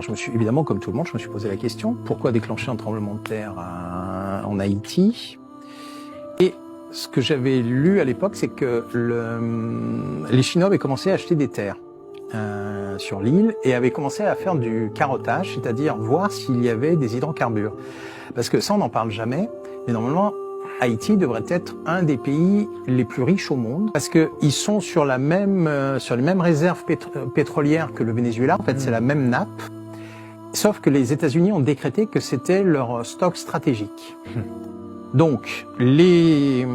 je me suis, évidemment, comme tout le monde, je me suis posé la question, pourquoi déclencher un tremblement de terre en Haïti? Et ce que j'avais lu à l'époque, c'est que les Chinois avaient commencé à acheter des terres sur l'île et avaient commencé à faire du carottage, c'est-à-dire voir s'il y avait des hydrocarbures. Parce que ça, on n'en parle jamais, mais normalement, Haïti devrait être un des pays les plus riches au monde parce que ils sont sur les mêmes réserves pétrolières que le Venezuela. En fait, c'est la même nappe. Sauf que les États-Unis ont décrété que c'était leur stock stratégique. Donc, les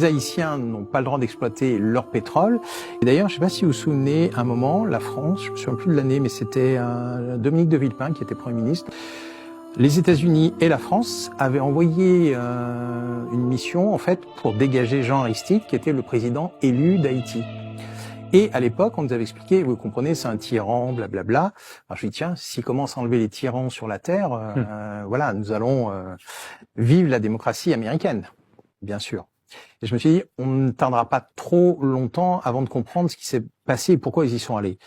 Haïtiens n'ont pas le droit d'exploiter leur pétrole. Et d'ailleurs, je ne sais pas si vous vous souvenez, à un moment, la France, je ne me souviens plus de l'année, mais c'était Dominique de Villepin qui était Premier ministre. Les États-Unis et la France avaient envoyé une mission, en fait, pour dégager Jean Aristide, qui était le président élu d'Haïti. Et à l'époque, on nous avait expliqué, vous comprenez, c'est un tyran, blablabla. Alors je dis, tiens, s'il commence à enlever les tyrans sur la terre, voilà, nous allons vivre la démocratie américaine, bien sûr. Et je me suis dit, on ne tardera pas trop longtemps avant de comprendre ce qui s'est passé et pourquoi ils y sont allés.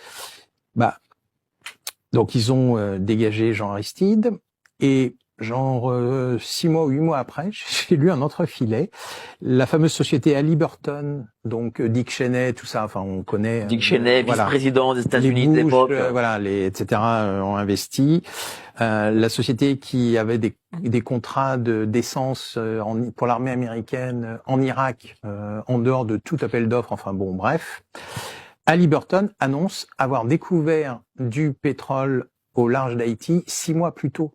Donc ils ont dégagé Jean Aristide. Et genre 6 mois ou 8 mois après, j'ai lu un autre filet, la fameuse société Halliburton, donc Dick Cheney, tout ça, enfin on connaît. Dick Cheney, voilà, vice-président des États-Unis de l'époque. Voilà, etc. ont investi. La société qui avait des contrats d'essence pour l'armée américaine en Irak, en dehors de tout appel d'offres. Enfin bon, bref. Halliburton annonce avoir découvert du pétrole au large d'Haïti 6 mois plus tôt.